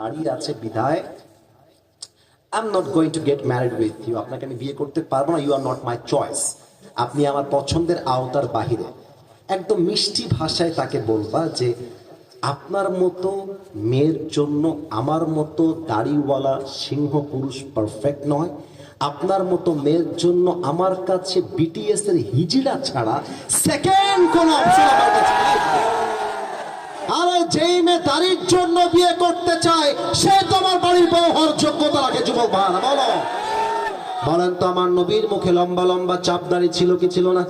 দাঁড়িয়ে আছে বিদায় I am not going to get married with you, আপনাকে আমি বিয়ে করতে পারবো না, you are not my choice, আপনি আমার পছন্দের আওতার বাহিরে। একদম মিষ্টি ভাষায় তাকে বলবা যে আপনার মতো মেয়ের জন্য আমার মতো দাড়িওয়ালা সিংহ পুরুষ পারফেক্ট নয়, আপনার মতো মেয়ের জন্য আমার কাছে বিটিএস এর হিজড়া ছাড়া সেকেন্ড কোন অপশন আমার কাছে নেই। আরে যেই মেয়ে দাড়ির জন্য বিয়ে করতে চায় সে তোমার বাড়ির বউ হওয়ার যোগ্যতা রাখে। যুবক ভাইরা বলো, বলেন তো আমার নবীর মুখে লম্বা লম্বা চাপ দাড়ি ছিল কি ছিল না?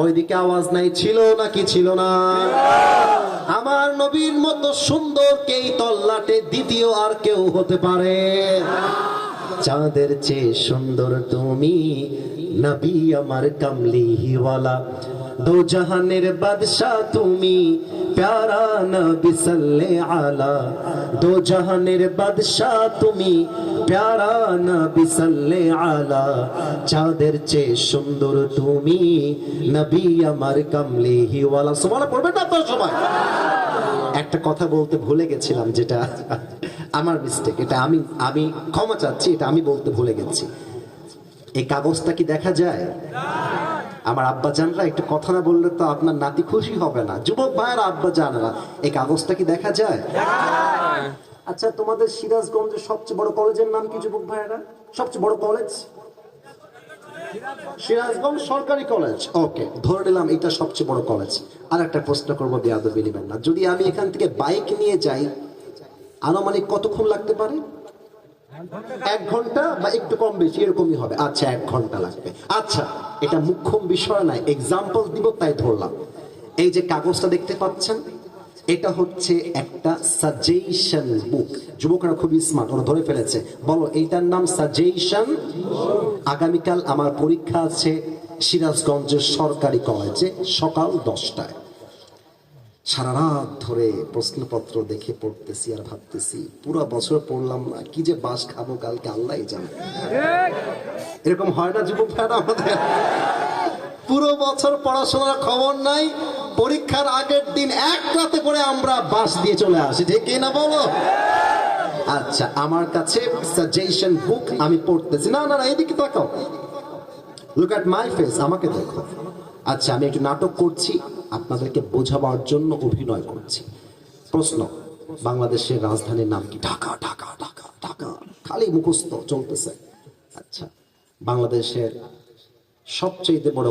ওইদিকে আওয়াজ নাই, ছিল না কি ছিল না? আমার নবীর মতো সুন্দর কে তল্লাটে দ্বিতীয় আর কেউ হতে পারে? চাঁদের চেয়ে সুন্দর তুমি নবী আমার কামলিওয়ালা, দো জাহানের বাদশাহ তুমি প্যারা নবী সাল্লে আলা, দো জাহানের বাদশাহ তুমি প্যারা নবী সাল্লে আলা, চাঁদের চেয়ে সুন্দর তুমি নবী আমার কামলিওয়ালা। সুবহানাল্লাহ পড়বেন না আপনারা সবাই? একটা কথা বলতে ভুলে গেছিলাম, যেটা আমার মিস্টেক, এটা আমি ক্ষমা চাচ্ছি, এটা আমি বলতে ভুলে গেছি। এই কাগজটা কি দেখা যায়? আমার আব্বা জানরা একটু কথা না বললে তো আপনার নাতি খুশি হবে না। যুবক ভাইয়ের আব্বা জানরা, এই কাগজটা কি দেখা যায়? আচ্ছা, তোমাদের সিরাজগঞ্জের সবচেয়ে বড় কলেজের নাম কি যুবক ভাইয়েরা? সবচেয়ে বড় কলেজ সিরাজগঞ্জ সরকারি কলেজ। ওকে, ধরে নিলাম এটা সবচেয়ে বড় কলেজ। আর একটা প্রশ্ন করবো, বেয়াদবি নেবেন না, যদি আমি এখান থেকে বাইক নিয়ে যাই আনুমানিক কতক্ষণ লাগতে পারে? 1 ঘন্টা বা একটু কম বেশি এরকমই হবে। আচ্ছা, 1 ঘন্টা লাগবে। আচ্ছা, এটা মুখ্য বিষয় নাই, এক্সাম্পল দিব তাই ধরলাম। এই যে কাগজটা দেখতে পাচ্ছেন, এটা হচ্ছে একটা সাজেশন বুক। যুবকরা খুবই স্মার্ট, ওরা ধরে ফেলেছে। বলো, এইটার নাম সাজেশন। আগামীকাল আমার পরীক্ষা আছে সিরাজগঞ্জের সরকারি কলেজে সকাল 10টায়। সারা রাত ধরে প্রশ্নপত্র দেখে পড়তেছি আর ভাবতেছি পুরো বছর পড়লাম না, কি যে বাস খাবো কালকে আল্লাহই জানে। এরকম হয় না যুবক ভাইরা আমাদের? পুরো বছর পড়াশোনার খবর নাই, পরীক্ষার আগের দিন এক রাতে করে আমরা বাস দিয়ে চলে আসি, ঠিক না বলো? আচ্ছা, আমার কাছে সাজেশন বুক, আমি পড়তেছি। না না না, এদিকে তাকাও, লুক এট মাই ফেস, আমাকে দেখো। আচ্ছা, আমি একটু নাটক করছি, আপনাদেরকে বোঝাবার জন্য অভিনয় করছি। প্রশ্ন, বাংলাদেশের রাজধানীর নাম কি? ঢাকা। ঢাকা ঢাকা ঢাকা, খালি মুখস্থ চলতেছে। আচ্ছা, বাংলাদেশের সবচেয়ে বড়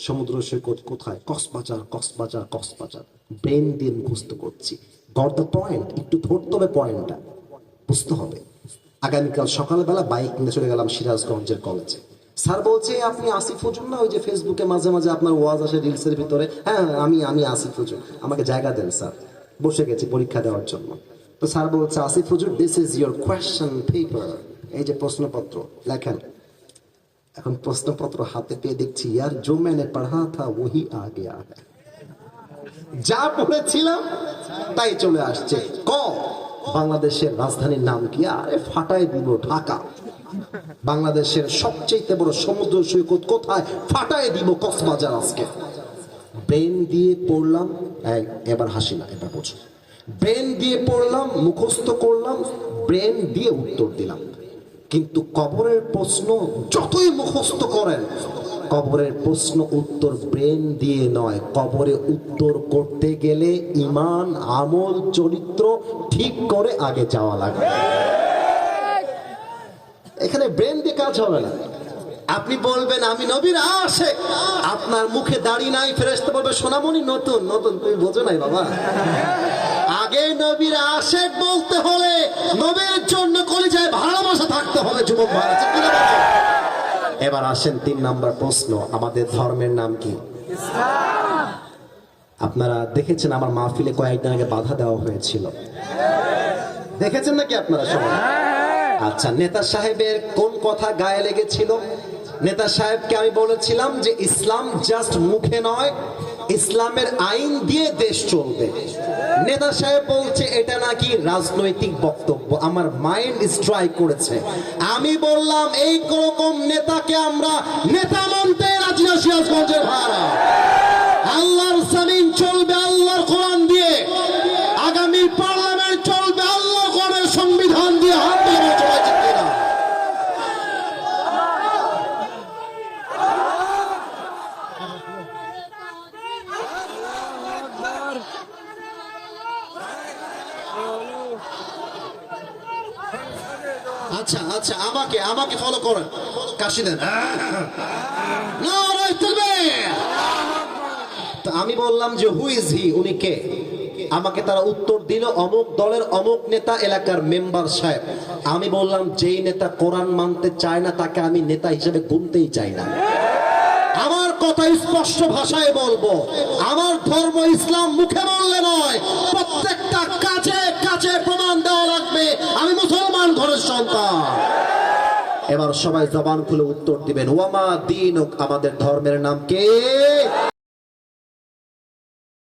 সমুদ্র সৈকত কোথায়? কক্সবাজার। কক্সবাজার কক্সবাজার, ব্রেন দিয়ে মুখস্থ করছি। Got the point? একটু ধরতে হবে, পয়েন্টটা বুঝতে হবে। আগামীকাল সকালবেলা বাইক নিয়ে চলে গেলাম সিরাজগঞ্জের কলেজে। স্যার বলছে, আপনি আসিফ হুজুর না? ওই যে ফেসবুকে মাঝে মাঝে আপনার ওয়াজ আসে রিলসের ভিতরে। হ্যাঁ, আমি আসিফ হুজুর, আমাকে জায়গা দেন স্যার। বসে গেছি পরীক্ষা দেওয়ার জন্য। তো স্যার বলছে, আসিফ হুজুর, this is your question paper, এই যে প্রশ্নপত্র লেখেন। এখন প্রশ্নপত্র হাতে পেয়ে দেখছি, ইয়ার জো मैंने पढ़ा था वही आ गया है। যা পড়েছিলাম তাই চলে আসছে। ক, বাংলাদেশের রাজধানীর নাম কি? আরে ফাটাই দিব, ঢাকা। বাংলাদেশের সবচেয়ে বড় সমুদ্র সৈকত কোথায়? ফাটাই দিব, কক্সবাজার। আজকে ব্রেন দিয়ে পড়লাম, এবার হাসি না, এবার বোঝো। ব্রেন দিয়ে পড়লাম, মুখস্থ করলাম, ব্রেন দিয়ে উত্তর দিলাম। কিন্তু কবরের প্রশ্ন যতই মুখস্থ করেন, কবরের প্রশ্ন উত্তর ব্রেন দিয়ে নয়। কবরে উত্তর করতে গেলে ঈমান, আমল, চরিত্র ঠিক করে আগে যাওয়া লাগবে। এখানে ব্রেন দিয়ে কাজ হবে না। আপনি বলবেন আমি নবীর আশিক, আপনার মুখে দাড়ি নাই, ফেরেশতা বলবে সোনামণি নতুন নতুন, তুমি বোঝো নাই বাবা। আগে নবীর আশিক বলতে হলে নবীর জন্য কলিজায় ভালোবাসা থাকতে হবে। যুবক ভাই, এবার আসেন 3 নাম্বার প্রশ্ন, আমাদের ধর্মের নাম কি? ইসলাম। আপনারা দেখেছেন আমার মাহফিলে কয়েকদিন আগে বাধা দেওয়া হয়েছিল, দেখেছেন নাকি আপনারা সবাই? আচ্ছা, নেতা সাহেবের কোন কথা গায়ে লেগেছিল? নেতা সাহেবকে আমি বলেছিলাম যে ইসলাম জাস্ট মুখে নয়, ইসলামের আইন দিয়ে দেশ চলবে। নেতা সাহেব বলছে এটা নাকি রাজনৈতিক বক্তব্য। আমার মাইন্ড স্ট্রাইক করেছে। আমি বললাম এই রকম নেতাকে আমরা নেতা মানতে রাজি না। সিরাজগঞ্জের ভাড়া, আল্লাহর জমিন চলবে আল্লাহর কোরআন দিয়ে, আগামী পার্লামেন্ট চলবে আল্লাহর আচ্ছা আচ্ছা, আমাকে আমাকে ফলো করেন, কাশি দেন। নারায়ে তাকবীর। তো আমি বললাম যে হু ইজ হি, উনি কে? আমাকে তারা উত্তর দিল অমুক দলের অমুক নেতা, এলাকার মেম্বার সাহেব। আমি বললাম যেই নেতা কোরআন মানতে চায় না তাকে আমি নেতা হিসেবে গুনতেই চাই না। আমার কথা স্পষ্ট ভাষায় বলবো, আমার ধর্ম ইসলাম মুখে বললে নয়, প্রত্যেকটা কাজে কাজে প্রমাণ দেওয়া লাগবে আমি মুসলমান ঘরের সন্তান। এবার সবাই জবান খুলে উত্তর দিবেন, ওয়ামা দীনুক, আমাদের ধর্মের নাম কি?